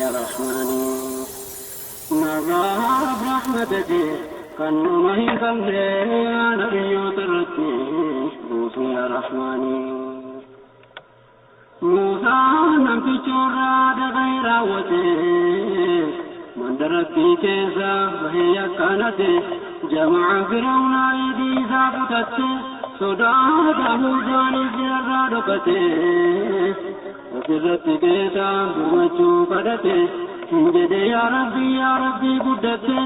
يا رحماني نغاب رحمتك كنما هيكم يا نبي ترتي يا رحماني موسى نمتي چورا دغير وته من درتي كيسا وهي كانت جمع فرعون ايدي زابطت صدا دموزان زرا دكته وفرتي كيسا بمچو قدته جدي يا ربي قدته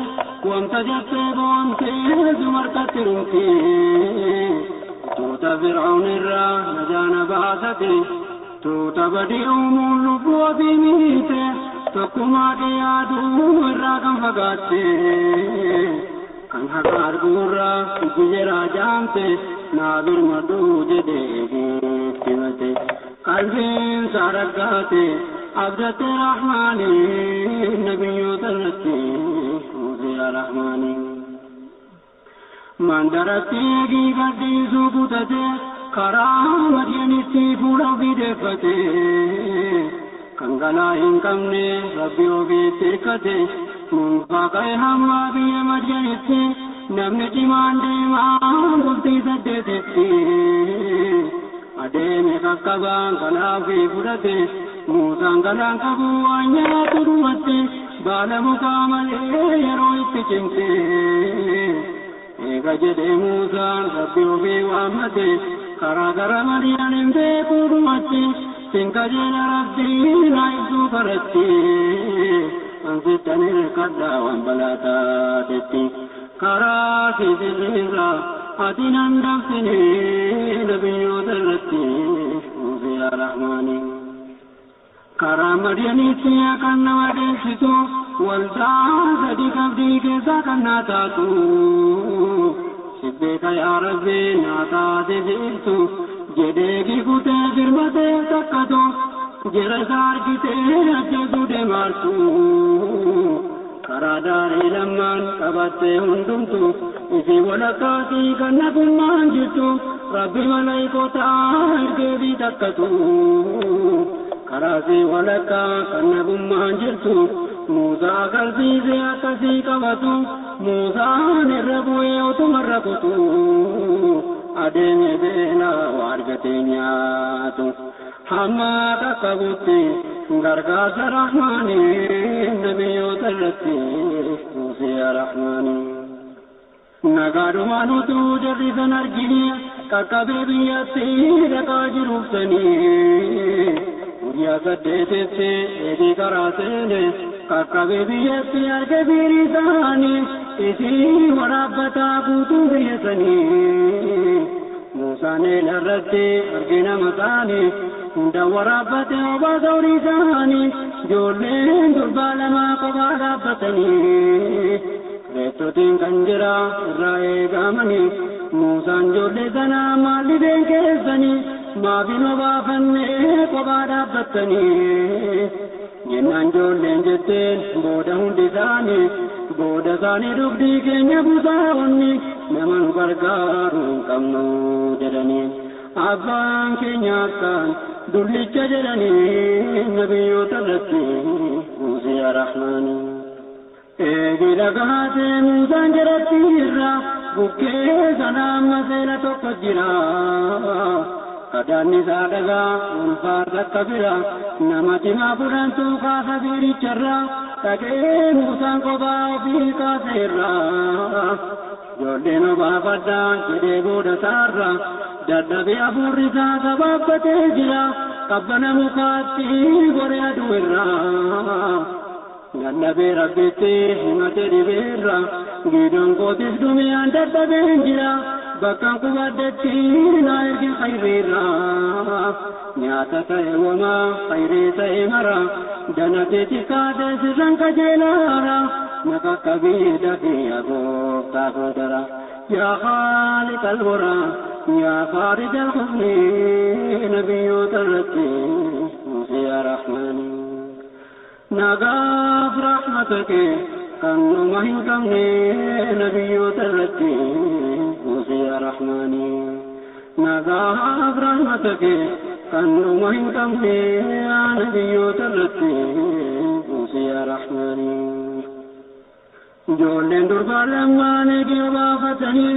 وانت جدت بوانت زمرت رمتي توتا فرعون الرا نجانا بعثته توتا بديع ملبو بميته تكما ديادو الرا كم فقاته كان حقار قرى ججرا جامته نابر مدو جدي كمته قلبين سارقاته عبدت الرحماني نبي ترتي يا رحماني من درتي قدي زبطته كرام مدينتي فولا بدفته كنغلا إنكمني ربي وبيتكته من فاقي هما بي مدينتي نمني جمان ديمان قلتي سدتتي أديمي كاكبان كلافي فرته موسى كلان كبوانيا تروته بالا مكامل يروي تكمته إيجاد موسى ربي وبي وامته كراغرا مريان بيكورمته سنكجل ربي نايسو فرتي أنزتني الكدا وانبلاتا تتي كراسي سريرا أدينا ندفني نبي ودرتي يا رحماني كرام مريانيتي كنا وديسيتو والدا صديق أبدي كيسا كنا تاتو سبك يا ربي ناتا ديزيتو جديكي كوتي فرمتي تكتو جرسار كيتي أجدو دمارتو كراداري لمن كبتي هندمتو إسي ولكاتي كنا كمان جتو ربي ملايكو تاركي تكتو كراسي ولكا كنا كمان جتو موسى قلبي زياتسي كبتو موسى نربوي وتمرقتو أدمي بينا وارجتي نياتو حما تكبتي غرقاس رحماني نبي ترتي يا رحماني نغارو مانو تو جدي سنرجي كاكابي بياتي ركاجي روسني يا سديتي ايدي كراسني كاكابي بياتي ارجبيري ثاني اسي ورابتا بوتو بيسني موسى نلرتي ارجنا مكاني دورابته وبدوري ثاني جولين دربال ما قبارابتني ريتوتين كنجرا راي غامني موسى جولي ثنا مالي بينكسني ما بينو بافني قبارابتني جنان جولين جتين بودا هندي ثاني بودا ثاني ربدي كينيا بوساوني نمن برغارو كمنو جدني أبان كنياكان دولي جدني نبي ترتي يا رحماني إيجي لغاتي موسى جرتي را بكي سلام مسيلة تقجرا كداني سادغا انفارد كبيرا نمتي ما فرانتو خاص بيري چرا تاكي موسى قبا في كاسيرا جولينو بابدا جدي بودا سارا dadhabe abuurrisaa sababbatee jira qabbana mukaatti goree aduurraa dadhabee rabbitti himate dhibeerra giidoon kootis dhumiyaan dadhabeen jira bakkaan qubaddetti naa ergi khayriirraa nyaata ta'e wamaa khayrii ta'e mara danateeti kaatee sirran kajeelaara nakakkabii dafee agooftaa koodara يا خالق الورى يا فارج الحزن نبي ترتي يا رحمن نغاف رحمتك كانوا مهين كمني نبي ترتي يا رحمن نغاف رحمتك كانوا مهين كمني nabiyyoota irratti buusi yaa rahmaani. Ijoolleen durbaa lamaan eegee baafatanii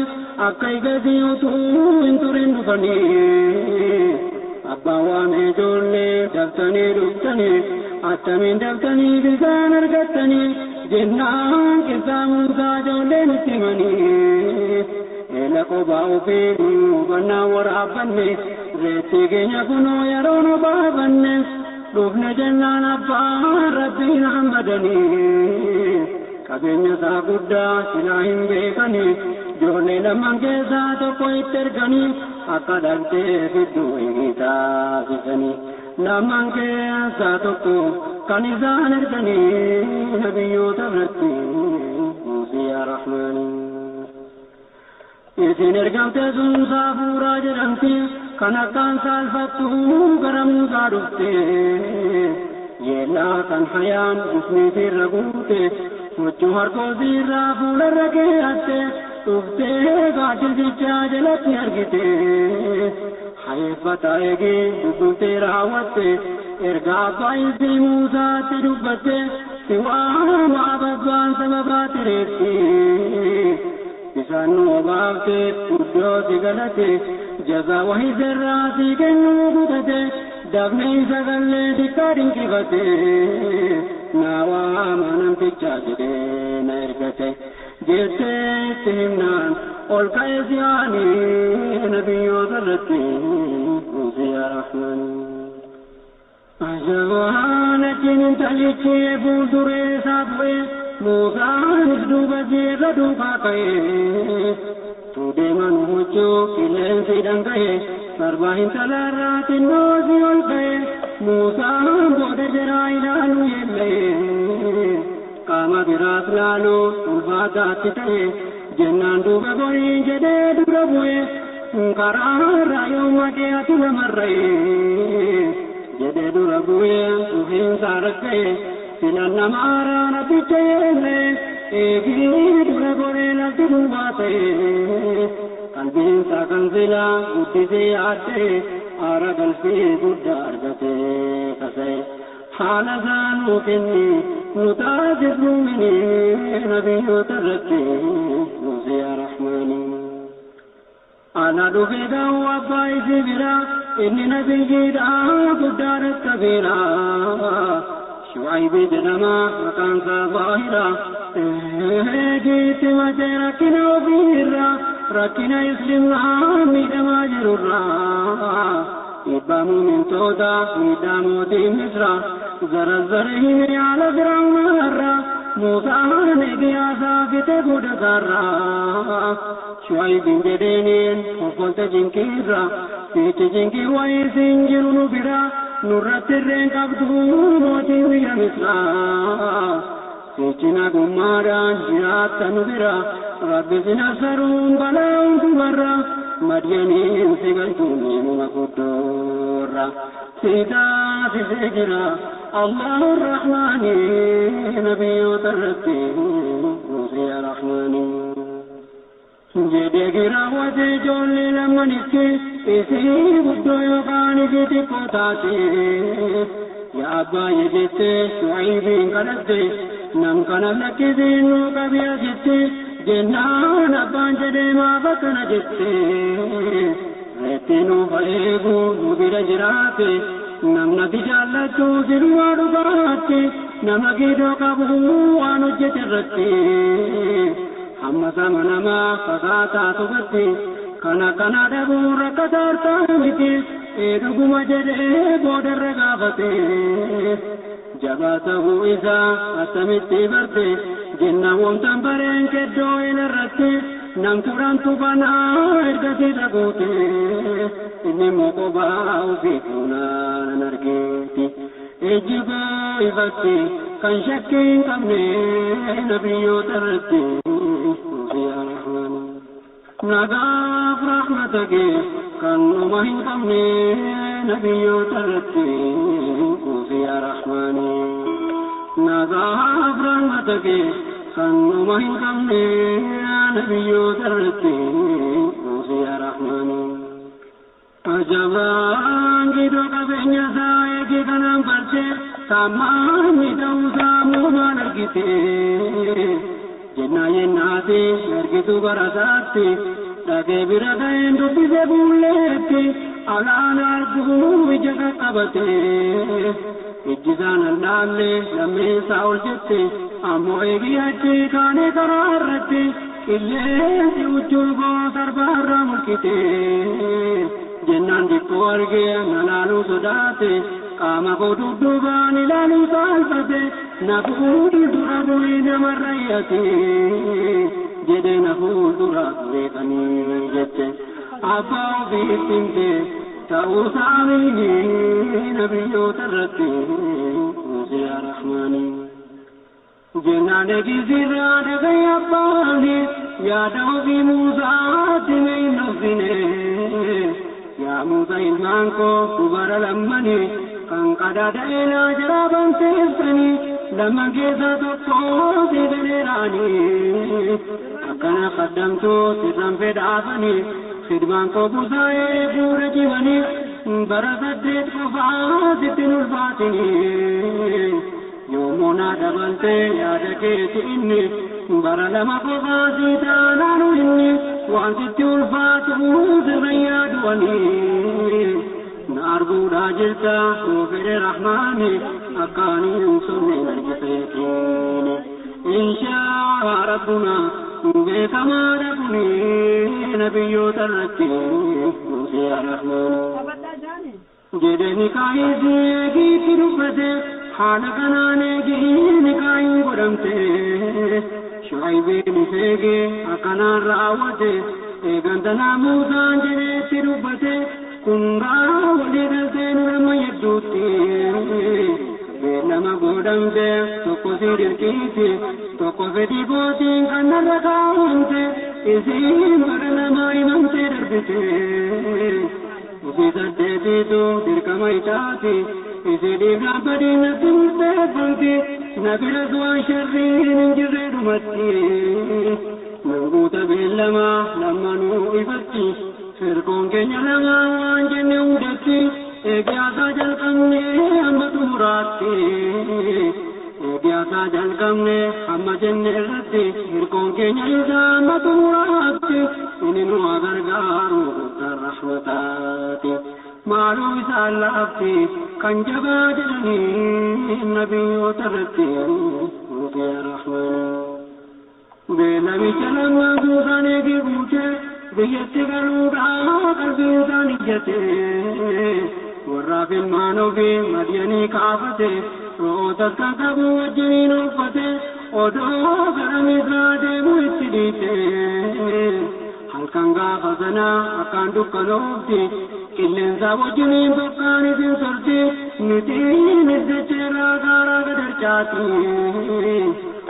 akka eegasii utuu hin turin dhufanii abbaan waamee ijoollee daftanii dhuftanii attamiin daftanii bisaan argattanii jennaan qissaa Muusaa ijoolleen itti himanii eela kophaa ofii hubannaa waraabbanne reetti keenya kunoo yeroo nu baafanne dhufne jennaan abbaan rabbiin hammadanii qabeenya isaa guddaa silaa hin beekanii ijoollee lamaan keessaa tokko itti erganii akka dhaltee fidduu hin taasisanii lamaan keessaa tokko kan isaan erganii nabiyyoota biratti buusi yaa rahmaani. Isin ergamte sun Saafuuraa jedhamti kan akkaan saalfattu gara Muusaa dhufte yeellaa kan hayaan usniitirra guute huccuu harkoosiirraa fuularra keeyatte dhuftee gaaddisichaa jalatti argite hayeeffata eegee dubbistee raawwatte ergaa abbaa isii Muusaatti dubbatte si waama abbaan sababaa tireetti isaan nu obaafte guddoo si galate jazaa wahii sirraa si kennuu guutate dafne isa gallee xiqqaa dinqifate naawaa namtichaa jedhee na ergate jetteetti himnaan ol ka'e si'aanii nabiyyoota irratti buusi yaa rahmaani. Ajabaan achiin intalichi fuulduree isaa bu'ee Muusaanis duuba jeerra duukaa ka'ee tuudeeman huccuu qilleensi dhanga'ee sarbaa intalarraa xinnoo si ol ka'ee Muusaan booda jaraa ilaaluu yeellee qaama biraas laaluu ulfaataatti ta'e jennaan duuba borii jedhee dura bu'ee karaarraa yooma dhiyaatu namarra'ee jedhee dura bu'ee dhufiinsaa rakka'ee sinan nama araana bicha yeellee eegii dura goree lafti duubaa ta'ee qalbiinsaa kan silaa guddisee yaaddee aara galfii guddaa argatee kasee haala isaanuu kenni nu taasisnu minii nabiyyoota irratti buusi yaa rahmaani. Ana dhufee gahu abbaa isii biraa inni nabiyyiidhaa guddaa rakkabeeraa شعيب جنما مكان ظاهرا جيت مجي ركنا وبيرا ركنا يسلم عامي ما جرورا إبام من تودا مدام ودي مصرا زرزرهم على فرعون مرا موسى نبي عصافت قد سرا شعيب جدينين وقلت جنكيرا فيت جنكي ويسين جنون برا nurratirreen qabdu mootii biyya Misraa sichina gummaadhaan jiraatta nu bira rabbi sinassaruun balaa hundumarra madyaniin si galchuun himuma guddoorra siidaa sisee jira Allahu Rahmaani nabiyyoota irratti buusi yaa Rahmaani. jedhee giraawwate ijoollee lamanitti isii guddoo yookaan isii xiqqoo taate yaa abbaaye jettee Shu'aybiin kadhatte nam kana lakkisiin nuu qabiya jette jennaan abbaan jedhee maaf akkana jette reetti nuuf eegu nu bira jiraate namnati jaallachuu silumaa dhugaatte nama giidoo qabu waan hojjete irratti amma sama nama fakaataa tubatti kana dhabuu rakkatartaa miti dhuguma jedhee boodarra gaafate jabaa ta'uu isaa attamitti barte jenna wontan bareen keddoo irratti nam turantu banaa ergasii dhaguute inni immoo qophaa ofii fuunaan argeeti ejjigoo ifatti kan shakkii hin qabne nabiyyoota irratti yaa rahmaan nagaaf rahmatake kan numa hin qabne nabiyyoota irratti yaa rahmaan nagaaf rahmatake kan numa hin qabne nabiyyoota irratti yaa rahmaan Ajabaan gidduu qabeenya isaa eegee kanaan bartee saammanni ta'uusaa muumaan argite jennaa yennaati argitu barasaatti dhagee bira ga'een dubbise buulleetti alaan arguu ija qaqqabate ijjisaan allaallee lammeessaa ol jette ammoo eegii achi kaanee karaa irratti qilleensi huccuu sarbaarraa mul'ite. Jennaan dikkoo argee nalaaluu sodaate qaama koo dudduubaan ilaaluu saalfate na fuuldura bu'ee namarra yaate jedhee na fuuldura bu'eetanii jette abbaa ofiitti himte ta'uusaa beekee nabiyyoota irratti Muusaa Rahmaanii. Jennaan eegisirraa dhaga'ee abbaani yaada ofii Muusaatti mee hin dhufine. Yaa Muusaa ilmaan koo dubara lammani kan qadaada'eenaa jaraaban teessanii lamman keessaa tokko si ganeeraanii akkana qaddamtuu sirran fedhaafanii khidmaan koo busaa'ee fuula jibanii bara 8 qofaa sitti ulfaatinii yoomuu naa dabaltee yaada keeti inni bara 2 qofaa si taanaanu inni waan sitti ulfaatu sirra yaaduwanii na arguudhaa jirta soo fedhe Rahmaani akkaanii hin sonneen argiteetiin inshaa rabbuna beekamaadha kuni nabiyyoota irratti Muusaa Rahmaani jedheni kaayisii eegiitti dubbate haala kanaan eegiin kaayin godhamte Shu'aybiin seegee akkanaan raawwate eegantanaa Muusaan jedheetti dubbate kun walii galtee nama hedduutti beellama godhamte tokko si dirqiiti tokko fedhii kootiin kan narra kaawwamte isiin bara namaa himamtee darbite isii 8tu dirqama itaati isii dhiigaa badiinatti murteeffamti na biras waan sharriin hin jirre dhumatti nanguuta beellama lammanuu ifatti firqoon keenya lamaa waan jenne hudatti eegiyaasaa jalqabne hamma xumuraatti eegiyaasaa jalqabne hamma jenne irratti firqoon keenya isaa hamma xumuraatti inni nu gargaaru guddaa rahmataati maaluu isaan laafti kan jabaa jedhanii nabiyyoota irratti Muusaa Rahmaanii beelamicha lammaa duukaan eegee guute biyyatti galuudhaa qalbii isaan ijjate warraaf ilmaan ofii madiyanii kaafate ro'ootas kan qabu wajjiniin uffate odoo gara Misraa deemu itti dhiite halkan gaafa sanaa akkaan dukkanoofti qilleensa wajjiniin bokkaan isin sorti nutiin iddacheerraa gaaraa gadarcaati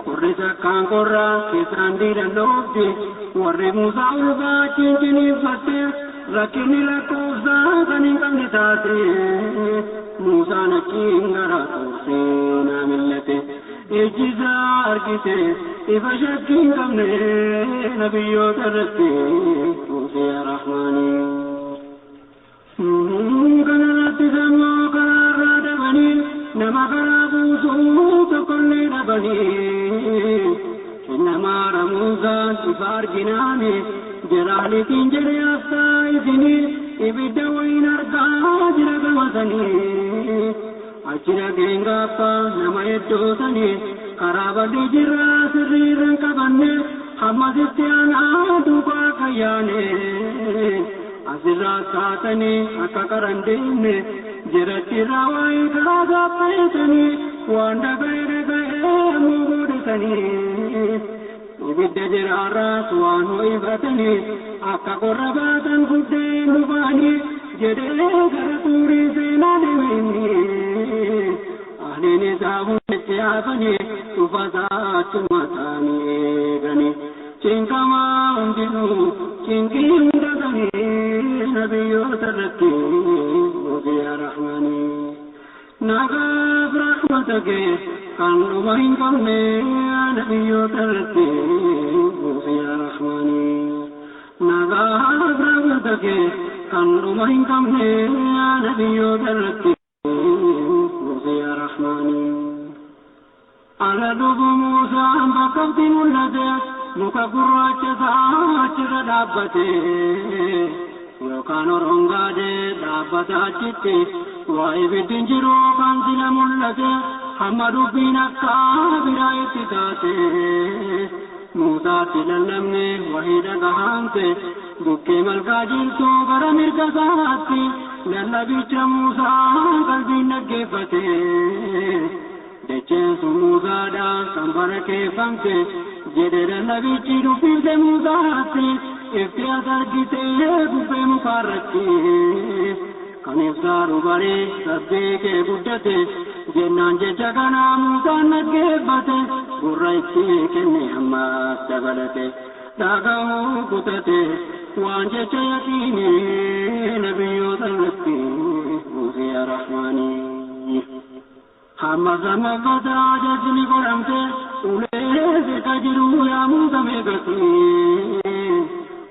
warri sakkaan qorraa keessaan diidannoofti warri Muusaa ulfaachiin jiniinfatte rakkinni lakkoofsaa kan hin qabne taate Muusaan achiin gara tuursee naa millate ijjisaa argite ifa shakkii hin qabne nabiyyoota irratti Muusaa Rahmaanii. Kanarratti sammuu karaarraa dhabanii nama karaa buusuu tokkollee dhabanii innamaara Muusaan ifa arginaani jiraalitiin jedhe aftaa isinii ibidda wayin argaa jira gamasanii achi dhageen gaafa nama heddoosanii karaa badii jirraa sirriirran qabanne hammasitti aanaa duukaa kayyaane asirraa kaatanii akka qaran deemne jiratti raawwaayii karaa gaapheessanii waan dhaga'ee muudisanii ibidda jiraarraas waan ho'ifatanii akka qorra baatan guddeen dhufaanii jedhee gara tuurii seenaa deemanii ahliin isaa hundichi haafanii dhufasaa achuma taanii eeganii cinqamaa hundinuu cinqiin dhabanii nabiyyoota irratti Muusaa Rahmaanii nagaaf rahmata kee kan dhuma hin qabne nabiyyoota irratti Muusaa Rahmaanii nagaaf rahmata kee كانوا مهين كمني يا نبي درتي يا رحماني على دوب موسى بكبت ملته مكبرات ساچر دابته يوكان رونغاده دابتا چتي واي بدنجرو كانسل ملته حمد بنا كابرايت تاته موسى تللمني وحيد غانته بكي ملكا جلتو غرمير كساتي للبيچ موسى قلبي نگفته دچن موسى دا كمبر كيفمته جدر لبيچ روپيد موسى افتيادر گيته بوبه مفارتي كنيفسارو باري سبي کے گڈتے جنان جگنا موسى نگفته غريتي كني اما تبلته داغو كتته وانجه يتيني نبي تلقي موسى يا رحماني حمد مقد عجزني قرمته وليس كجرو يا موسى مقتي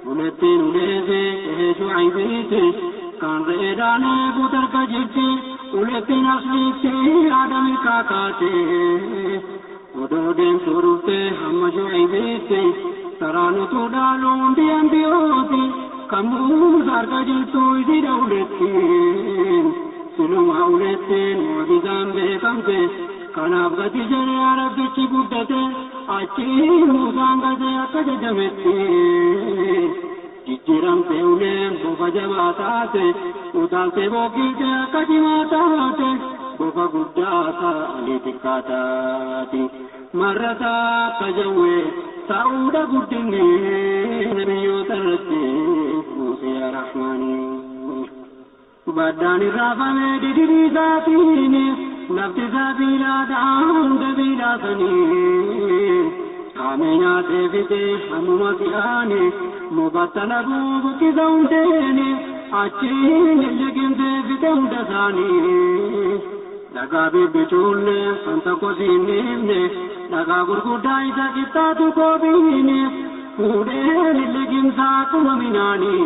ولتين وليس شعيبيتي كان ريداني بوتر كجرتي ولتين أصليتي آدم كاكاتي ودودين سروتي هم شعيبيتي ترانو تودالون دي أنبيوتي كمو سارك جلتو إذي دولتين سلوم أولتين وبزام بكمتي كان أبغتي جري عربي چبودتي أچي موسان غزي أكد جمتي جيرم تيولين بوفا جباتاتي ودالتي بوكيتي أكد ماتاتي بوفا قداتا علي تكاتاتي مرتا تجوي سعودا قدني نبيو ترتي موسى يا رحماني بداني رافمي ديدي ذاتيني نفتي سبيلا دعان دبيلا سنين آمينا تفتي حمومتي آني مبتل بوبك زونديني أچين اللقين تفتي ودساني لقابي بچولي سنتكو سينيمني لقا قرقودا إذا كتاتو كوبيني فودين اللقين ساكو ومناني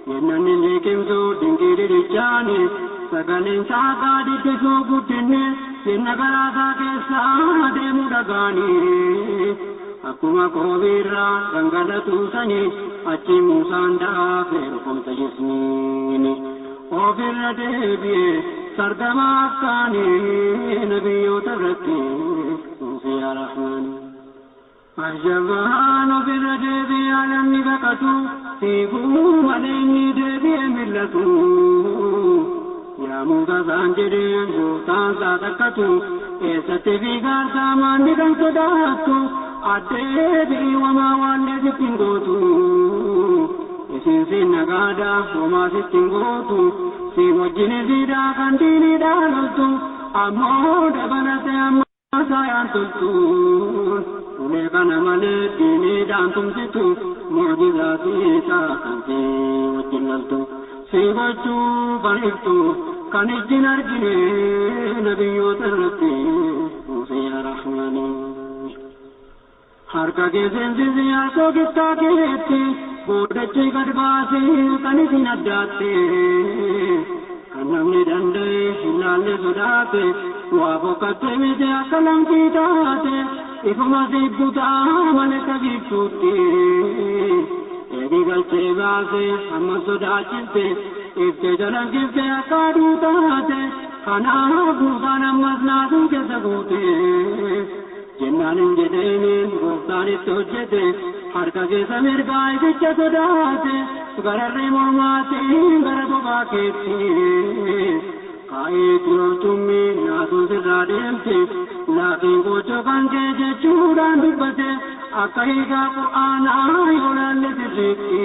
ينن اللقين سو دنكيري رجاني سقلين ساكا ديكسو قدني ينقرا ساكسا ديمو دقاني أكما كوبيرا رنگلتو سني أچي موسان دافركم تجسميني وفر ديبي سردما كاني نبيو تركي موسى يا رحمن أجبان وفر ديبي على النبكتو سيبو عليني ديبي ملتو يا موسى سانجرين بوتان ساتكتو إيستي في غارتا ماندن صداتو أديبي وما والدي تنغوتو إسنسين نغادا وما ستنغوتو si wajjini sida kandini daaloltu ammoo dabalate amma saayaan toltu ulee kana malee diiniidhaan tumsitu mucjizaa siisaa kan si wajjin loltu si gochuu bariftu kan ijjin argine nabiyyoota irratti Musa yaa Rahmaanii harka keesseensisi harkoo gittaa keetti boodachii gad baasee kan isin addaatte kan namni danda'e hin laalle sodaate waa bokkattee miti akka lamxii taate ifuma sibbutaa malee kabiibtuutti eegi galchee baasee amma sodaachifte iftee jalankifte akka aduu taate kanaaf Musaan ammas naasuu keessa guute jennaan hin jedheeniin gooftaan itti hojjete harka keessa mirgaa ificha sodaate gararree mormaatiin gara bobaa keetti kaa'eetti loltummi naasuun sirraa deemte laakiin gochoo kan kee jechuudhaan dubbate akka hiikaa qur'aanaa yoo laalle sirriitti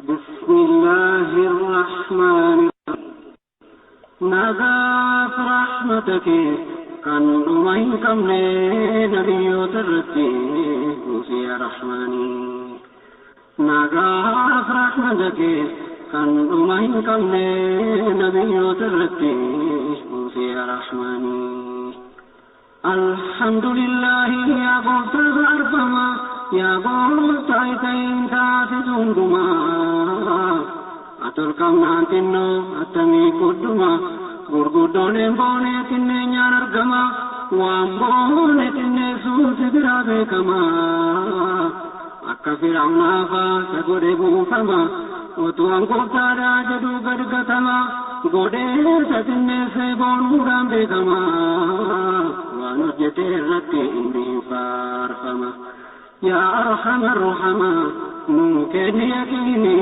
بسم الله الرحمن الرحيم نغاف رحمتك كان أمينكم نبي ترتي موسى يا رحماني نغاف رحمتك كان ما ينقمني نبي ترتي يا رحماني الحمد لله يا قلت الأرفما يا قلت عيتين تافزون دما أتركم نانتنو أتمي قدما غرغدون بوني تنين يارغما وامبوني تنين سوس برابكما أكفر عنافا سقربو فما وطوان قبتا راجدو قدقتما قدير ستنين سيبون مرام بكما ونجت الرتي إني فارفما يا أرحم الرحمة ممكن يكيني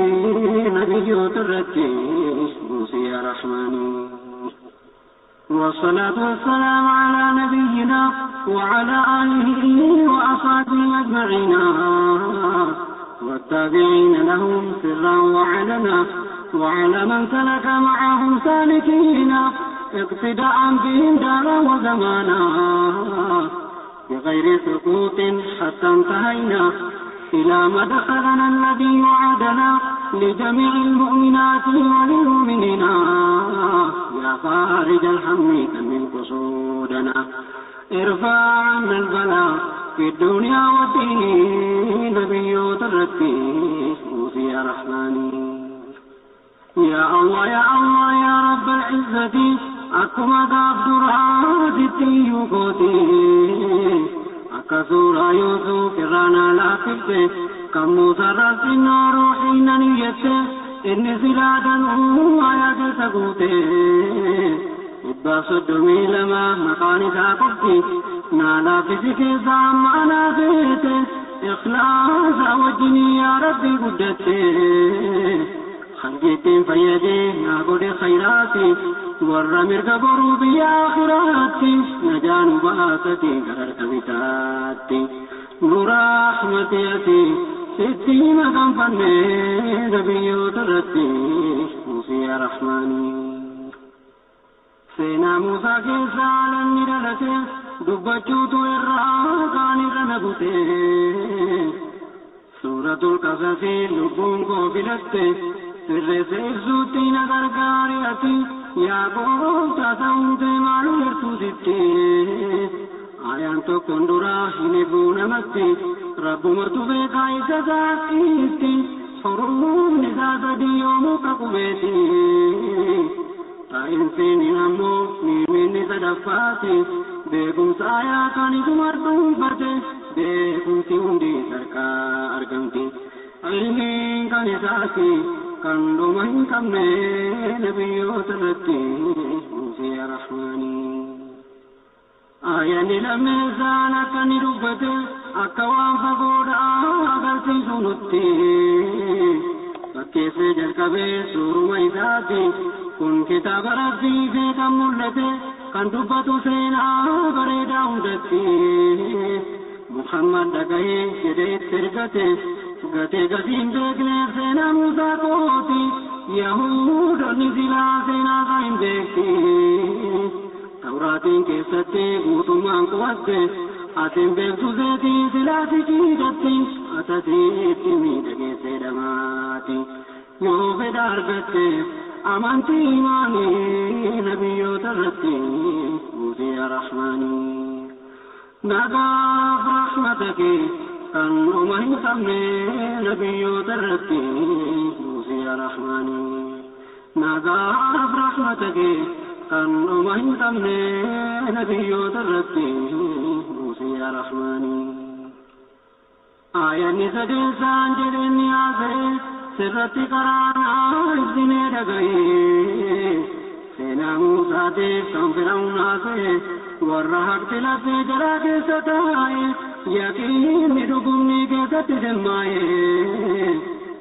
نبي ترتي يا رحماني والصلاة والسلام على نبينا وعلى آله وأصحابه أجمعين والتابعين لهم سرا وعلنا وعلى من سلك معهم سالكين اقتداء بهم دارا وزمانا بغير سقوط حتى انتهينا إلى مدخلنا الذي وعدنا لجميع المؤمنات والمؤمنين يا خارج الهم من قصودنا ارفع عنا البلاء في الدنيا والدين نبي ترتي يا رحماني يا الله يا الله يا رب العزة أكما غفر عادتي يقوتي أكثر يوسف رانا لا تبتي كم مسرت النار حين نيته إني سلادا آيات سقوتي إبا صدمي لما مقاني ساقبتي نالا فيسك زام أنا بيتي إخلاص وجني يا ربي قدتي خلقتين فيدي ناقود خيراتي ورمر قبرو بآخراتي نجان باستي قررت بتاتي نور رحمتي ستي مقام فني نبي ترتي موسى يا رحماني سينا موسى كيسا لنرلتي دبچوتو الراقان رنبتي سورة القصص لبون کو بلتے سر سے زوتی نظر گاریتی یا گوتا ساونتے مالو لرتو ستی آیان تو کندورا ہنبو نمستی رب مرتو بے کائی سزاکیتی حروم نزاد دیومو کقبیتی تائن سینی نمو نیمین صدفاتی بیگم سایا کانی تمردون بتے بیگم سی ہندی سرکار ارگمتی علمین کانی ساتی کندو من کمنے نبیو ترتی موسى يا رحماني آیانی لمیزانا کنی ربتے اکوان فقود آگرتی سنتی بکے سے جرکبے سور میزاتی کن کتاب ربی سے کم ملتے کن دبتو سینا بریدہ ہندتی محمد دگئے جدیت سرگتے گتے گزین دیکھنے سینا موسیٰ کوتی یہود نزلا سینا قائم دیکھتی توراتین کے ستے گوتمان قوتے آتین بیکتو زیتی سلاتی کی جتی آتاتیتی میدگے سے دماتی یو فدار گتے امانتی ایمانی نبیو ترتی موسى يا رحماني نغاف رحمتك كانوا ما يسمى نبي ترتي موسى يا رحماني نغاف رحمتك كانوا ما يسمى نبي ترتي موسى يا رحماني آية نسجل سانجل نيازه سرتي قرانا ابزني دغي سينا موسى ديف كم فرعون آسه ورهق تلفي جراك ستاي يقين ندقمني كست جمعي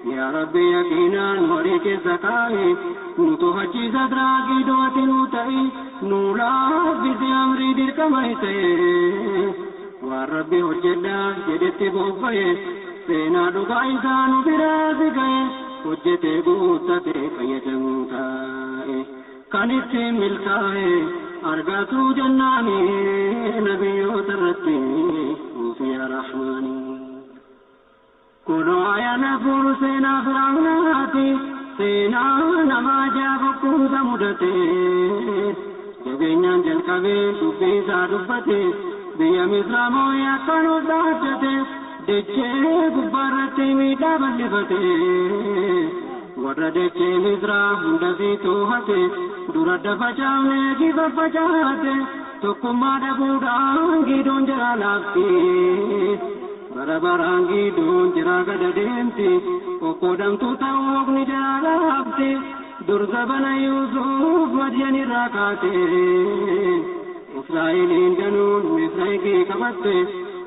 يا ربي يقينا وريك سكاي نتوحجي صدراكي دوات نوتاي نولا بزي أمري ديرك ميسي والربي حجدا جدت بوفي سينا دقائي سانو براسكي حجت بوتتي فيجمتاي كانت ملكاي أرقاتو جناني نبيو ترتي موسى يا رحماني كونوا عيانا فرسنا فرعوناتي سينا نماجا بكوزا مدتي جبينيان جلقبي دبيسا دبتي بيا مصرامو يكانو داتتي دچه گبارتي ميدا بلفتي ورد دچه مصرا هندسي توحتي دورد فجاونے کی بفجاتے تو کمار بودانگی دونجرا لاغتی برابرانگی دونجرا گددینتی وقودم تو تاوغنی جرا لاغتی درزبن یوسف مدین راکاتے اسرائیلین جنون مصرائی کی کبتے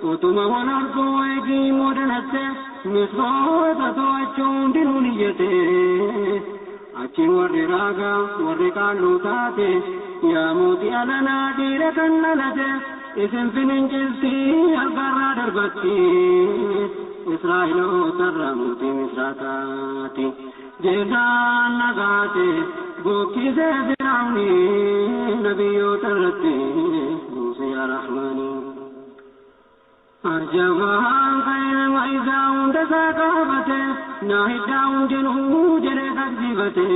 وتم ونرکو ایگی مدنتے مصروت تو اچون دنونیتے اچین ورد راگا ورد کالو تاتے یا موتی علنا دیر کنلتے اسم فننجلتی القرار دربتی اسرائیلو تر موتی مصراتاتی جیدان نگاتے گوکی سے فرعونی نبیو ترتی موسی رحمانی أرجوان خير وإذاون تساقابته ناهداون جنهو جري قبضبته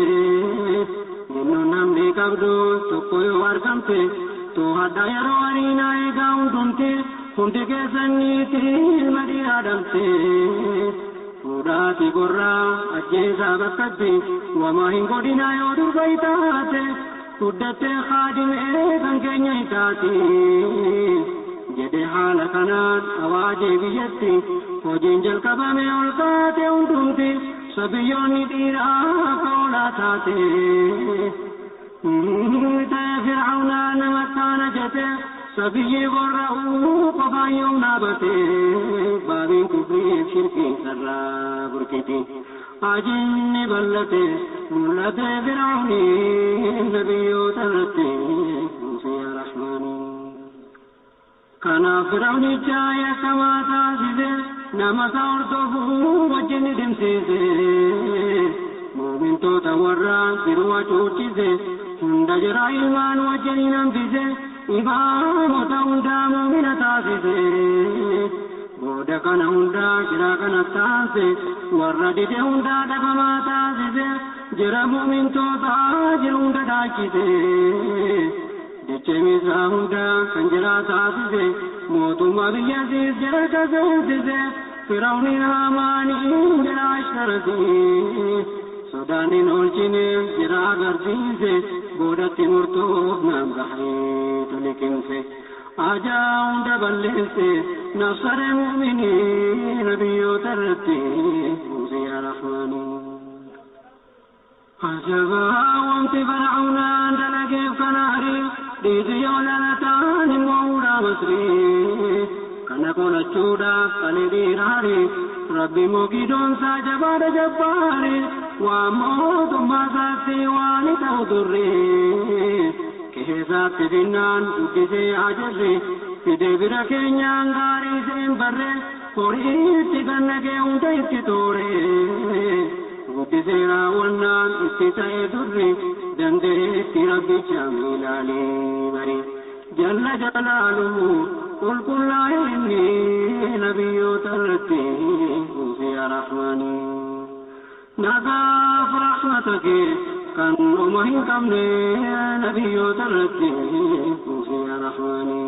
جنو نمدي قبضو تقوي وارقمته تو هدا يروارينا إيقاون تمته هنده كيسنيته المدير آدمته فوداتي قرى أجيزا بكته وما هنقودنا يودر بيتاته فودت خادم إيقان كنيتاتي جدي حال كانت أواجه بيتي وجين جلقبامي ألقاتي ونتمتي سبيوني تيرا قولا تاتي فرعون نمكان جتي سبي ورعو قفايو نابتي بابين كفري شركي سرى بركتي أجن بلتي ملتي فرعوني نبيو ترتي موسى رحماني كان فرعون جايا كما تاسيسه نما سورتو وجن دمسيسه مؤمن تو تورا سروا چوچيسه هند جرائمان وجن نمسيسه إمام توندا مؤمن تاسيسه بودا كان هندا شرا كان تاسيسه ورد هندا دبما تاسيسه جرا مؤمن تو تاجر هندا داچيسه جميع هندا كنجرا تاسيسه موتوما بيزيز جرا كزيسه فرعوني هاماني جرا اشترسي سوداني نولچيني جرا غرزيسه بودتي مرتوب نام بحري تلكنسه آجا هندا بلسه نصر مؤمنين نبيو ترتي موسى رحماني عجبا وانت فرعون دلقيف كناري ديزي ولنتان مولا مصري كان قول الشودا قلدي راري ربي موكيدون ساجبار جباري واموت ما ساتي واني تودري كهزات دينان قدسي عجري في دبر كينيان غاري سنبري قريت كنكي وديت توري قدسينا ونان استيساء دري دندريت ربي شاملالي مري جل جلاله قل كل عيني نبي ترتي موسى رحماني نقاف رحمتك كان أمهن كمني نبي ترتي موسى رحماني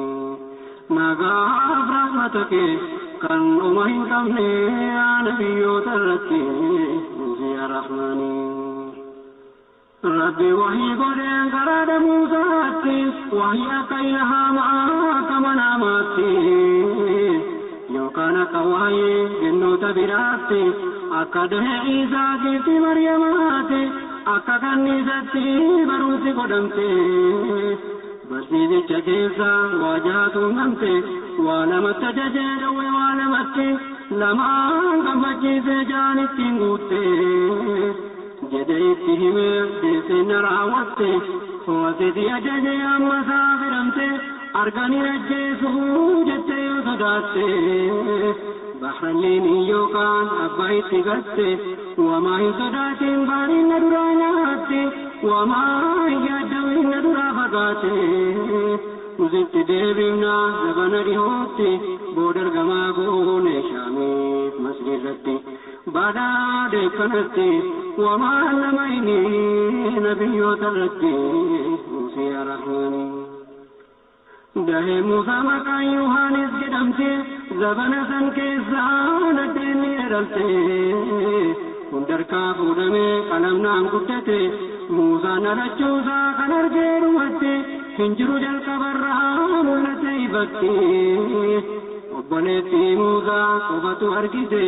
نقاف رحمتك كان أمهن كمني نبي ترتي موسى رحماني ربي وحي قدين قراد موسى وحي أكيلها معاك مناماتي يو كان كوحي جنو تبراتي أكده عيسى كيتي مريماتي أكا كنيستي بروسي قدمتي برسيدي چكيسا واجهاتو نمتي ولمت ججير ولمت لما قمجي سجاني تنغوتي جديتي همي بسن راوتي وسيدي أججي أما سافرمتي أرغاني رجيسو جتي وصداتي بحرلين يوكان أبايتي غتي وما يصداتي بارين دراناتي وما يجدوين درا فقاتي nusitti deebifna zabana dhihootti boodar gamaa goone shaamiif masjidatti badaa deekkanatti wamaan namayni nabiyyoota irratti Musee yaa Rahmaani dahee Muusaa maqaan Yohaanis jedhamte zabana san keessaa naddeenni jedhamte hundarkaa fuudhamee qalamnaan guddate Muusaan dhalachuusaa kan argee dhumatte hinjiru jalqabarraa mul'ate ifatte obboleetti Muusaa qofatu argite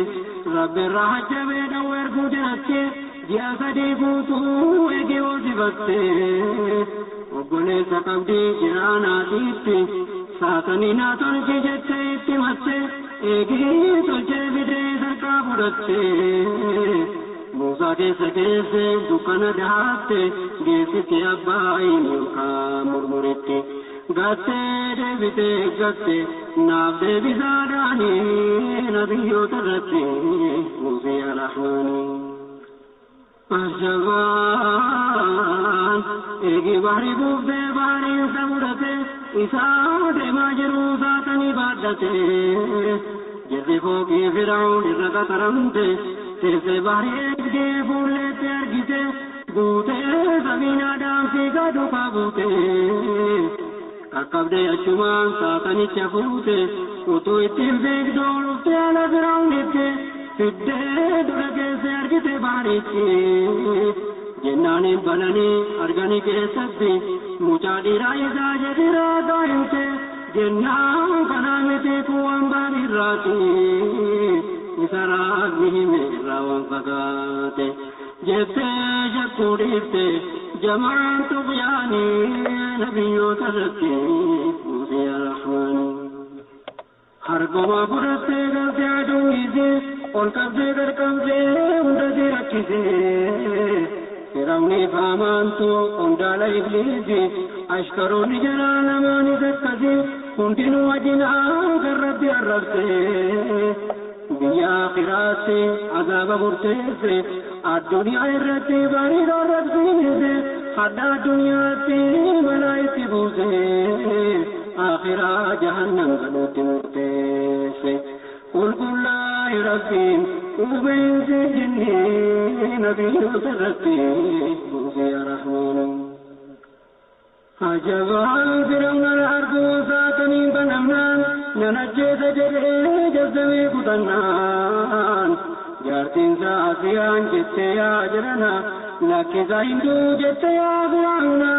Rabbirraa hajjabee dhawwe arguu jiratte ji'a sadii guutuu eegee hoosifatte obboleessa qabdii jiraanaatiitti saatanii naa tolchi jette itti matte eegee tolchee fidee sarkaa fudhatte Muusaa keessa dukkana dahaatte geessite abbaayin yookaan murmuretti gattee deebitee gatte naaf deebisaadhaanii nabiyyoota irratti Musee yaa Rahmaani Ashabaan eegi bahri buuftee bahriin samudate isaa deemaa jiruu saatanii baaddate jirri fooqii Fir'aawn irra qaxaramte teessee bahri eegdee fuulleetti argite guutee safiinaadhaan fiigaa duukaa buute qaqqabdee achumaan saatanicha fuute utuu ittiin fiigdoo dhuftee ala Fir'aawnitti fiddee dura keessa argite baarichi jennaaniin bananii arganii keessatti mucaa dhiiraa isaa jedhiraa daa'imte jennaan kanaa miti kuwwan baadhiirraati isa raagni hime irraa waan fagaate jettee shakkuu dhiifte jamaan tuqyaanii nabiyyoota irratti Musee yaa Rahmaani harkoma fudhattee galtee aduunise ol qabdee garqabdee hundatti rakkise Fir'aawni faamaantu qondaala Ibliisi ashkaroonni jaraa lamaanis akkasi hundinuu wajjinaa kan Rabbi arrabse biyya akhiraatti azaaba murteesse addunyaa irratti bareeda arrabsiise hadda addunyaatti malaa itti buuse akhiraa jahannam galuutti murteesse qulqullaa'e Rabbiin qubeensi jennee nabiyyoota irratti Musee yaa Rahmaani ajabaan Fir'aawn arguu saatanii banamnaan nan ajjeesa jedhee jazzamee kutannaan jaartiinsa Asiyaan jettee yaa jirana lakkisaa hinduu jettee yaa Fir'aawna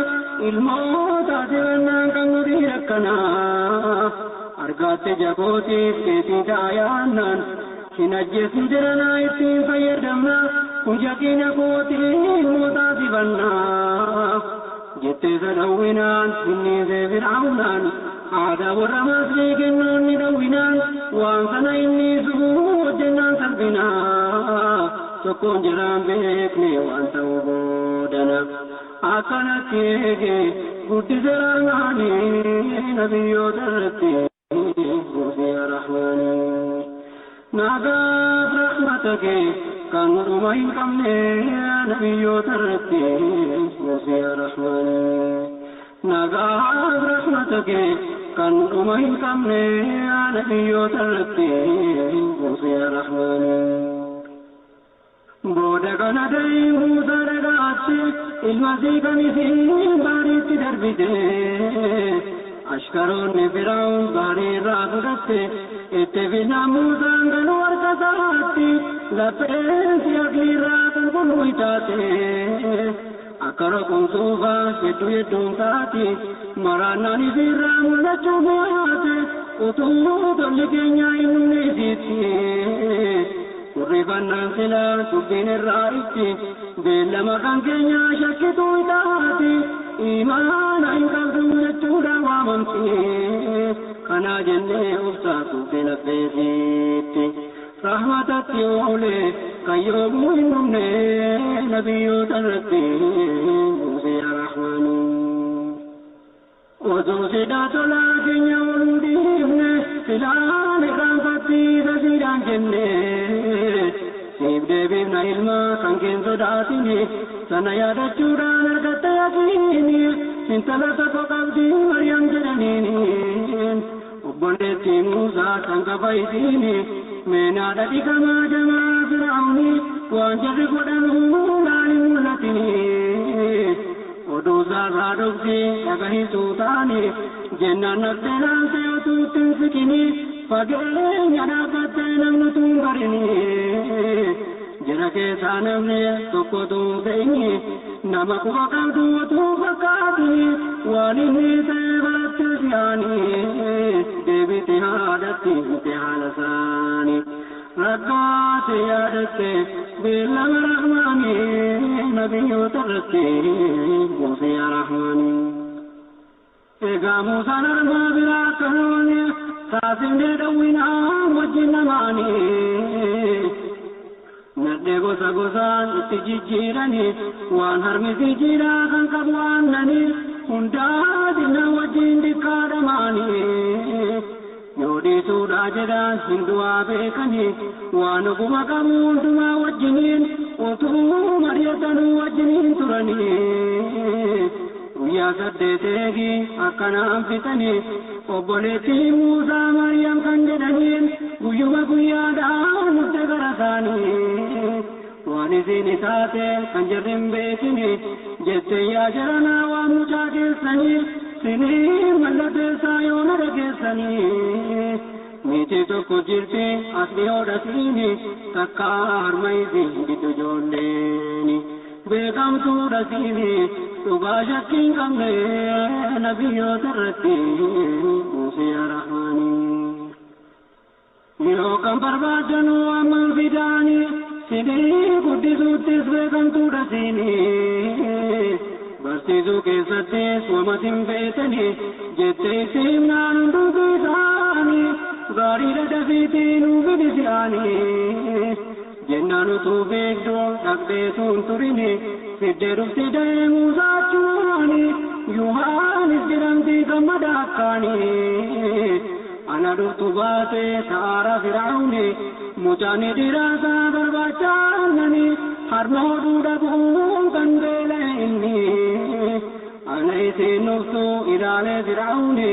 ilmoota asirannaan kan nuti rakkanaa argaatte jabootiif keetii ta'a yaannaan hin ajjeesin jiranaa ittiin fayyadamna hujjaqiina kootii ilmoota asifannaa jettee sadhawwinaan hinniisee Fir'aawnaan aadaa warra Masrii kennoonni dhawwinaan waan sana inni subuu hojjennaan salphinaa tokkoon jiraan beekne waan ta'uu boodana akkanatti eege guddise rahmaanii nabiyyoota irratti Musee yaa Rahmaani naagaaf rahmata kee kan dhuma hin qabne nabiyyoota irratti Musee yaa Rahmaani naagaaf rahmata kee kan dhuma hin qabne nabiyyoota irratti Musee yaa Rahmaani booda kana ta'e Muusaa dhagaatti ilmasii kamisiin baariitti darbite ashkaroonni Fir'aawn baarii irraa fudhatte itti fidnaan Muusaan galuu harka isaatti lapheensi aqlii irraa qulqulluu itaate akka roqomsuufaa hedduun taati maraannaan isiirraa mul'achuu baate utuu tolli keenyaa hin mul'isiitti kurrifannaan silaa dubbiin irraa itti beellama kan keenyaa shakkituu itaati imaana hin qabdu jechuudhaan waamamti kanaa jennee ufsaatu filafeesitti rahmatatti oole kan yoomuu hin dhumne nabiyyoota irratti Musee yaa Rahmaani osoo sidhaa tolaa keenya ol hin dhiifne filaan irraanfattiisa siidhaan kenne siif deebiifna ilma kan keen sodaatini sana yaadachuudhaan argatte yaqiini intala tokko qabdi Maryam jedhan saniin obboleetti Muusaa kan kafaydini meenaadha dhiqamaa jamaa Firaa'uuni waan jarri godhanuu laali mul'atini oduu zarraa dhugsi dhagahii taani jennaan nafsee laaltee otuutti hin siqini fageenya dhaabbattee namni tuun barini jira keessaa namni tokko tuun ta'ini nama quba qabdu otuu fakkaatini waan inni ta'e barattee si'aani deebiti haadhatti miti haala isaanii rakkaate yaadatte beellama rahmaani nabiyyoota irratti Muusee yaa rahmaani egaa Muusaan armaa biraa kanooni taasifnee dhawwinaan wajjin namaani nadhee gosa gosaan itti jijjiirani waan harmisi jiraa kan qabu aannani hundaa dinna wajjin dikkaadhamaani yoo dhiisuudhaa jedhaan hindu'aa beekani waan oguma qabu hundumaa wajjiniin utuu mari'atanuu wajjiniin turani guyyaa 8 eegi akkanaan fixani obboleetti Muusaa Maryam kan jedhaniin guyyuma guyyaadhaan nutti gara isaanii waan isin taate kan jarri hin beekini jette yaa jaranaa waan mucaa keessanii sinii mallatteessaa yoo na dhageessanii miitii tokko jirti as dhiyoodha siini takka harma isin giddu ijoolleeni beekamtuudha siini dhugaa shakkiin qabne nabiyyoota irratti Muusee yaa rahmaanii yoo kan barbaadanu amman fidaani sinii guddisuuttis beekamtuudha siini barsiisuu keessattis wamatin beetani jettee isin naan hundumtuu isaanii gaariidha dafiitii nuu fidisi'anii jennaan utuu beekduu dhaqxeetuun turini fiddee dhufti da'ee Muusaachuuni Yohaanis jedhamti gammada akkaanii ana dhuftu baate saara Firaa'uuni mucaani diraasaa barbaachanani harma hodhuu dhabuun kan beela inni ana isin nuftu ilaalee Firaa'uuni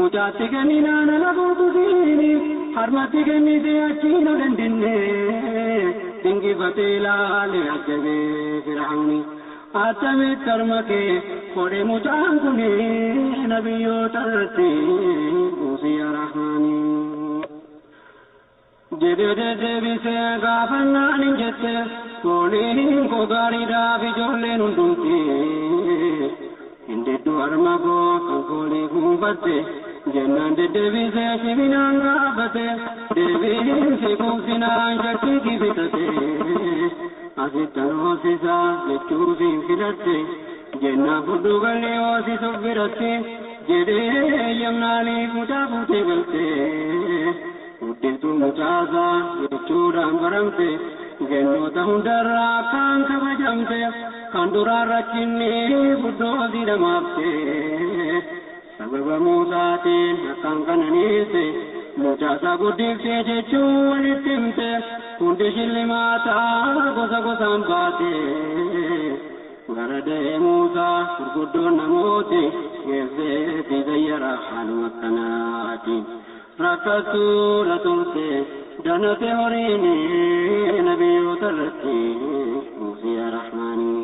mucaatti kenninaan ala buutusiini harmatti kennite achiin dandinne dingifatee ilaalee ajjabee Firaa'uuni attamitti harma kee hodhe mucaan kuni nabiyyoota irratti Muusee yaa rahmaanii jedhee deddeebisee gaafannaan hin jette fooliin koo gaariidhaaf ijoolleen hundumti hindedduu harma koo kan foolii kuunfatte jennaan deddeebisee siminaan gaafate deebiinsi kuusinaan shakkii kibitate asittan hoosisaa jechuufiin filatte jennaan fudhu gallee hoosisuuf biratti jedhee yamnaanii mucaa fuutee galte guddiftuu mucaasaa jechuudhaan baramte gennoota hundarraa akkaan kabajamte kan duraan rakkinni guddoo siidhamaafte sababa Muusaatiin akkaan kananiise mucaasaa guddiftee jechuun walitti himte hundi shillimaataa gosa gosaan baate gara da'ee Muusaa gurguddoon namooti geessee fi zayyara haaluma akkanaatiin rakkattuu la turte danate horiini nabiyyoota irratti Muusee yaa rahmaanii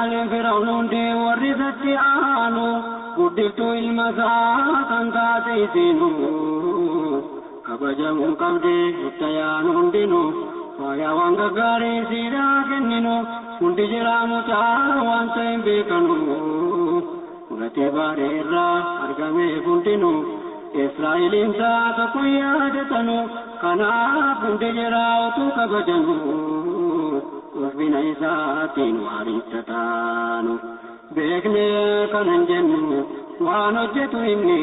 aleen Firaa'uun hundi warri isatti aanu guddiftuu ilma isaa kan taate isinu kabajamuun qabde itti yaanu hundinu faayaa waan gaggaarii siidaa kenninu hundi jiraa mucaa waan ta'een beekanu gatii baaree irraa argamee hundinu Israa'eliin ta'a tokko yaadatanu kanaaf hundi jiraa utuu kabajanu ulfina isaatiin waariitta taanu beeknee kanan jennu waan hojjetu inni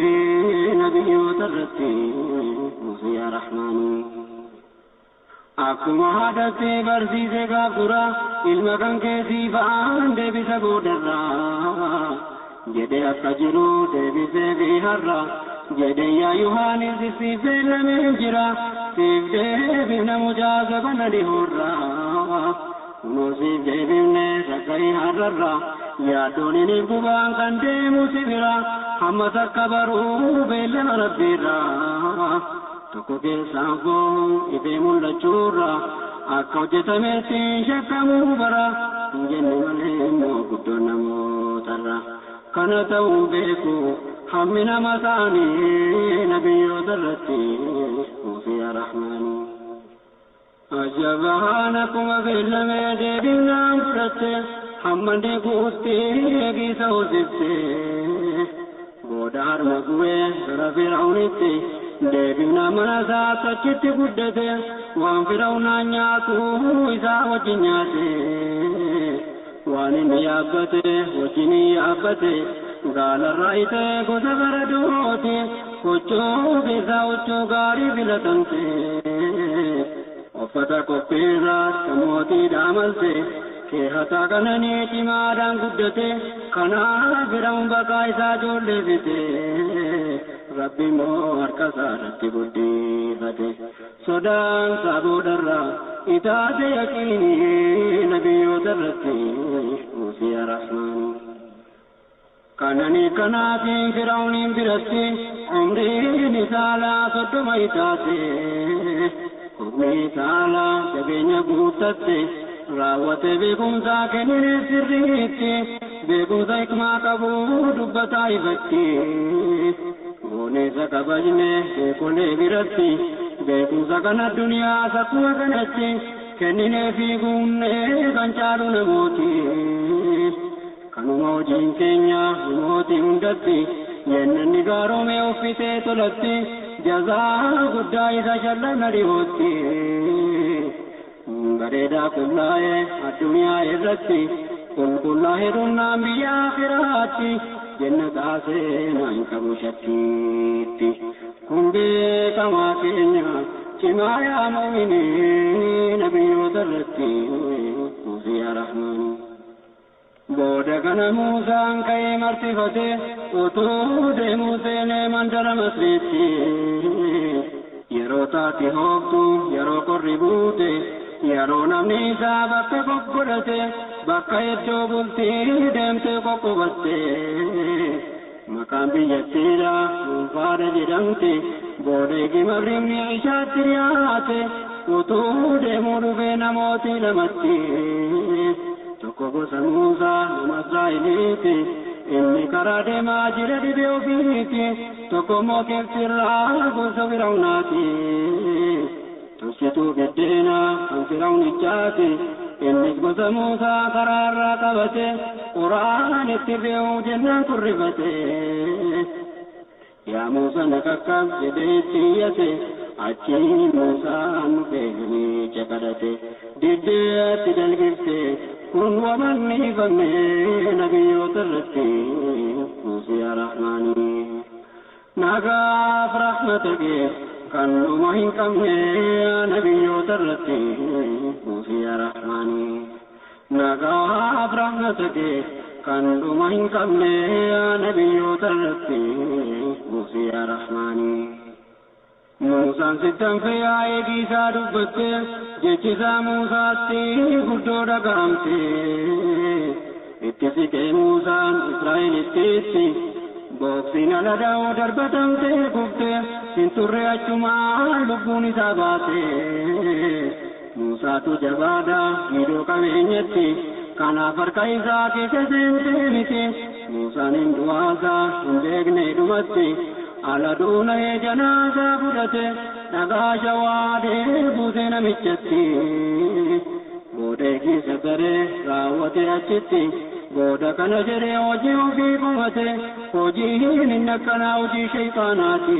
nabiyyoota irratti Muusee yaa rahmaanii akkuma haadhaatti barsiise gaaf dura ilma kan keessii fa'aan deebisa boodarraa jedhee akka jiru deebisee fi har'a jedhee yaa Yohaanis siif beellamee jira siif deebifna mucaa sabana dhihoorraa kunuusiif deebifne sakkari har'arra yaaddooniin gubaan kan deemu sibira hamma takka baruu beellama rabbiirra tokko keessaan foon ifee mul'achuurra akka hojjetametti shakkamuu bara hin jenne malee immoo guddoon namootarra kana ta'uun beeku hammi nama ta'anii nabiyyoota irratti muufiya rahmaanii ajabaanakuma beellamee deebinaan fudhatte hammanni guutti eegisa hojjette booda harma gubee gara Firaa'unitti deebina mana isaa achitti guddate waan Firaa'unaan nyaatu isaa wajjin nyaate waan inni yaabbate wajjin yaabbate gaalarraa itee gosa baradooti kochoo keessaa huccuu gaarii filatamte uffata qopheerraa mootii dhaamalte keessa kananii cimaadhaan guddate kanaaf Firaa'uun baqaa isaa ijoollee fite rabbi moo harka isaarratti guddifate sodaan isaa boodarraa itaate yaqiinii nabiyyoota irratti muufiya rahmaanii kananii kanaatiin Firaa'uuniin biratti umriin isaa 30 itaate hukmi isaa jabeenya guuttatte raawwate beekumsaa kennine sirriitti beekumsa hikmaa qabu dubbataa ifatti gooneessa kabajne beekolee biratti beekumsa kana duniyaa sakkuma kanatti kennine fi guunnee kan caalu namooti kanuma hojiin keenya namooti hundatti yennanni gaaromee uffitee tolatti jazaa guddaa isa shallana dhiyootti bareedaa qullaa'ee addunyaa irratti qulqullaa'ee dhunnaan biyya akhiraatti jannata seenaa hin qabu shakkiitti kun beekamaa keenya cimaa yaa mu'miniin nabiyyoota irratti muufiya rahmaanii booda kana Muusaan ka'ee martifate utuu deemuu seenee mandara Masriitti yeroo taati hooftu yeroo qorri buute yeroo namni isaa bakka goggodhate bakka iddoo bultii deemte qoqqobatte maqaan biyyattiidha Ulfaadha jedhamti booda Maghriibni ishaatti dhiyaate utuu deemuu dhufee namooti lamatti tokko gosa Muusaa nama Israa'eliiti inni karaa deemaa jira dhibee ofiiti tokko immoo Kibxirraa gosa Firaa'unaati tolchituu beddeena kan Firaa'unichaati innis gosa Muusaa karaarraa qabate quraan itti bee'uu jennaan kurrifate yaa Muusaa na qaqqab jedhee itti iyyate achiin Muusaan dhufee kadhate diddeetti dalgifte kun wamanni fanne nabiyyoota irratti muufiya rahmaanii nagaaf rahmata kee kan dhuma hin qabne nabiyyoota irratti muufiya rahmaanii nagaaf rahmata kee kan dhuma hin qabne nabiyyoota irratti muufiya rahmaanii Muusaan sittan fe'aa eegisaa dubbatte jechisaa Muusaatti guddoo dhaga'amte itti siqee Muusaan Israa'elittiitti booksiin ala da'oo darbatamte kufte hin turre achumaan lubbuun isaa baate Muusaatu jabaadha miidhoo qabeenyatti kanaaf harka isaa keessa seente miti Muusaan hin du'aasaa hin beekne dhumatti ala duuna janaasaa fudhate dhagaa shawaadee buute namichatti booda keessa garee raawwate achitti booda kana jedhee hojii ofii qomate hojiin inni akkanaa hojii shayxaanaati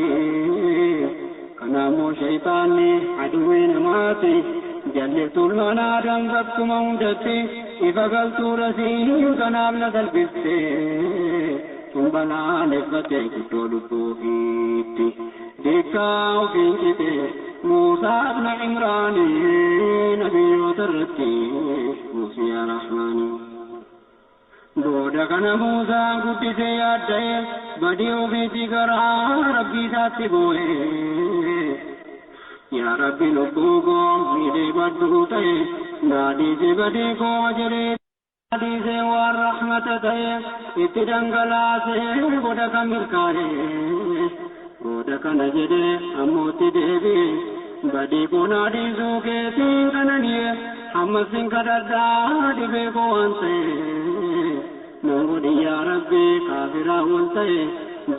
kanaammoo shayxaanni aduwwii namaati jalleettuun manaadhaan bakkuma hundatti ifa galtuu rasiin kanaaf na salphiste Kumbalaan eebbate guddoo lubbuufiitti deekkaa ofiin cite Muusaaf na Imraanii nabiyyoota irratti muufiya rahmaanii booda kana Muusaan guddisee yaadda'e badii ofiitti garaa rabbii isaatti boo'e yaa rabbi lubbuu koo miidhee badduu ta'e نادي زبدي كوجري نادي زوار رحمة تي اتدنگلاسي غدك ملكاري غدك نجدي أموتي ديبي بدي كنادي زوكي كنني حمسين كددا دبيكو أنتي نغدي يا ربي كافرا ونتي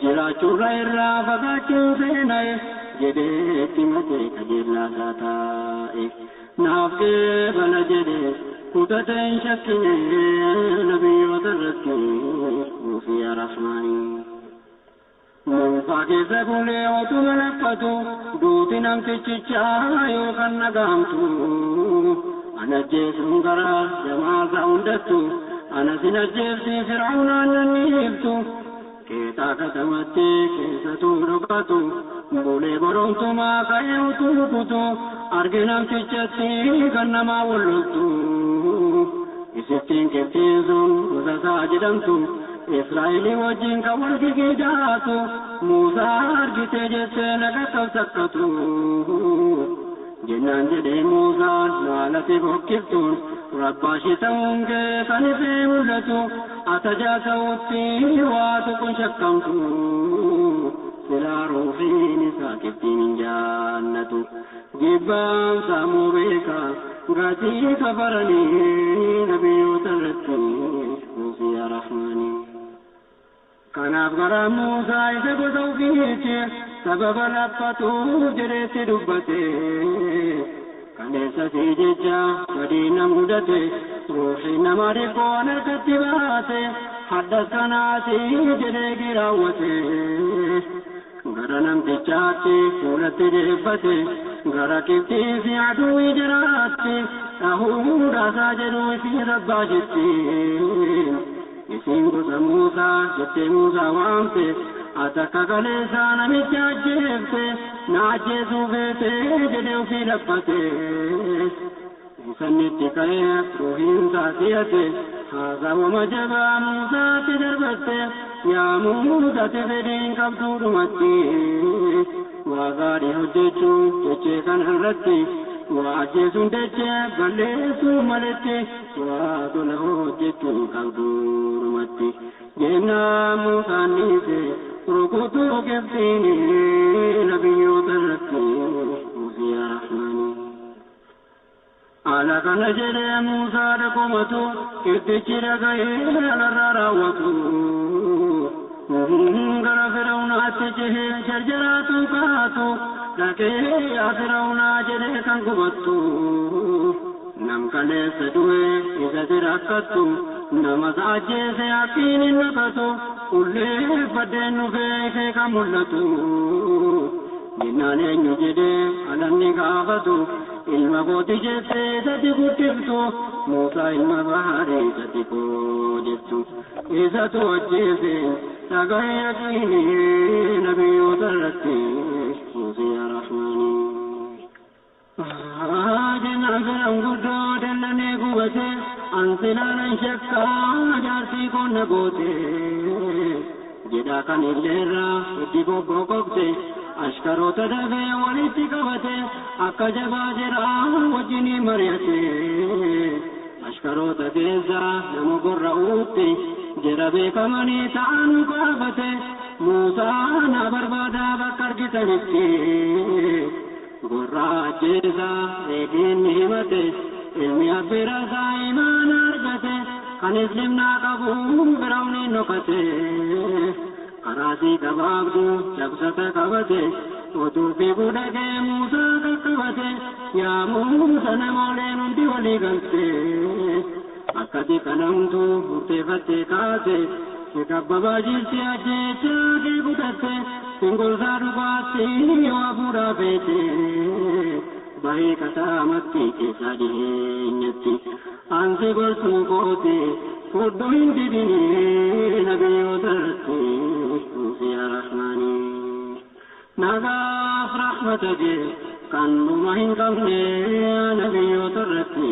جرا چورا إرا فقا چوفيني جدي تمتي كجرلا ساتائي نافكي بلا جدي كتتين شكيني نبي وتركي وفي رحماني منفاكي سبولي وتملكتو دوتي نمتي چچايو كنغامتو أنا جيسم غرا جماعة عندتو أنا سنجيسي فرعون أننيبتو كيتا كتمتي كيسة رقتو بولي برونتو ما كيوتو كتو أرجنام تجتي كنما ولتو إستين كتيزون وزا جدمتو إسرائيلي وجين كوركي كيداتو موسى أرجتي جتي نغتو سكتو جنان جدي موسى نالتي بوكفتون رباشي تونك كنفي ملتو أتجا سوتي واتكن شكمتو سلا روحي نساكتي من جانتو جبان سامو بيكا غاتي كفرني نبي وتركي موسى رحماني كان أفغر موسى إذا توفيتي سبب لفتو جريت دبتي كان يسسي ججا ودينا مدتي روحي نماري كون الكتباتي حدث كناتي جريك راوتي غرنم تجاتي فولت جبتي غركبتي في عدوي جراتي أهو راسا جروي في رباجتي يسينكو سموسى جتي موسى وامتي أتكا كاليسانا متجاجبتي ناجيسو بيتي جديو في لبتي سنتي كيف روحين ساتيتي هذا ومجبا موسى تدربتي يا موسى تفدين كبتو رمتي وغاري هججو ججي كان هرتي وعجيسو دجي بليسو ملتي وادله هججو كبتو رمتي جينا موسى نيسي ركوتو كفتيني نبي وتركي وفي رحماني على كان جري موسى ركومتو كتشي رغي لراراوتو غرا فرعون اتجه شجراتو كاتو لكي يا فرعون جري كان كبتو نم كله سدوه إذا تركتو نم ساجي سياكين نكتو كله بدن فيه كملتو جنانه نجده علني كافتو ilma kooti jettee sati guddiftu Muusaa ilma Baharii sati koodiftu isatu ajjeese dhagahe yaqiini nabiyyoota irratti Muusaa Rahmaanii jennaan firan guddoo dallanii gubate ansilaanan shakkaa jaarsii qonna goote jedhaa kan illeerraa itti bobbokokte ashkaroota dafee walitti qabate akka jabaa jiraa wajjini mari'ate ashkaroota keessa nama gorra uutti jira beekamanii ta'an qaabate Muusaa na barbaadaa bakka argitanitti gorra ajjeesa reetiin himate ilmi abbirasaa imaan argate kan islimnaa qabu Firawni nokate karaasii gabaabdu cabsata qabate utuu fi gudhagee Muusaa qaqqabate yaa Muusaa namooleen hundi walii galte akkati kanamtu murteeffattee kaate si kabbabaa jirti ajjeechaa kee kutatte singolsaa dhugaatti yoo hafuudhaa feete bahee kataamatti keessaa dhiheenyatti ansi gorsuu koote fudhu hin didinee nabiyyoota irratti Muusaa Rahmaanii nagaaf rahmata kee kan dhuma hin qabne nabiyyoota irratti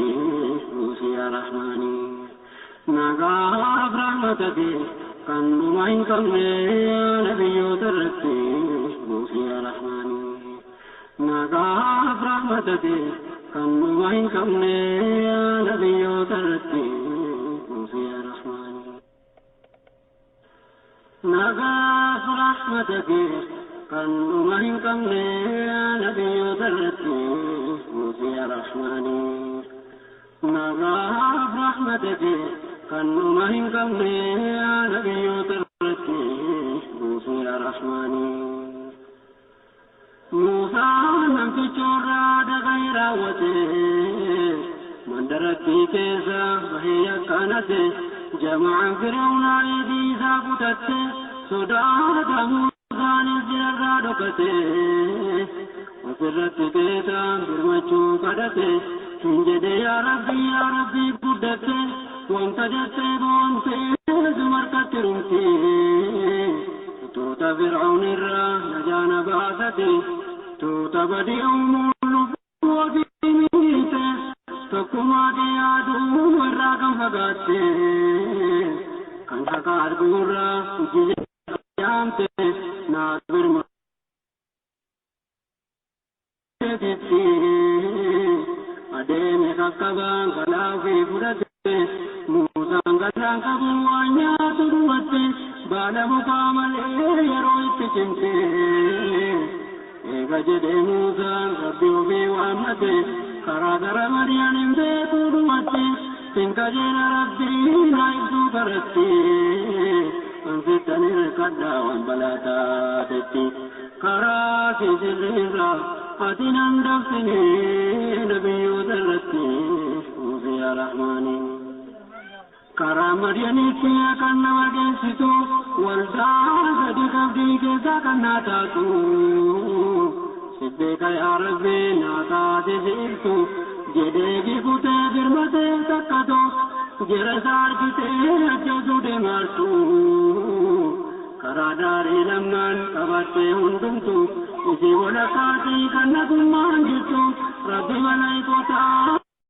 Muusaa Rahmaanii nagaaf rahmata kee kan dhuma hin qabne nabiyyoota irratti Muusaa Rahmaanii nagaaf rahmata kee كنما إن كمنا يا نبي ترتي موسى يا رحمن نغاف رحمتك كنما إن كمنا يا نبي ترتي موسى يا رحمن نغاف رحمتك كنما إن كمنا يا نبي ترتي موسى يا رحمن موسى نمت جورا دغير وته من درتي كيسا وهي كانت جمع فرعون ايدي زابطت صداد موسى نزر دكته وسرت كيتا برمچو قدته تنجد يا ربي قدته وانت جت بونت زمرت رمتي توتا فرعون الرا نجانا بعثتي توتا بدي أمور وبيميت تكما ديادو ورا كم فقاتي كان حكار بورا جيامت ناصر مدتي أدين ككبان كلافي فرتي موسى كلام كبوانيا تروتي بالا مقامل يروي تجنتي إيجاد موسى ربي وبي وامتي كرادر مريم بيتوروتي تنكجين ربي نايسو فرتي أنفتني الكدا والبلاتا تتي كراسي سريرا أتنا ندفتني نبي ذرتي موسى يا رحماني كرامريانيتي كنا وجنسيتو والدار صديق بدي كذا كنا تاتو سبك يا ربي ناتا تزيلتو جدي بوتة برمتة تكتو جرسار كتير أجدو دمارتو كراداري لمن كبرتي هندمتو إسي ولا كاتي كنا كمان جتو ربي ملايكو تا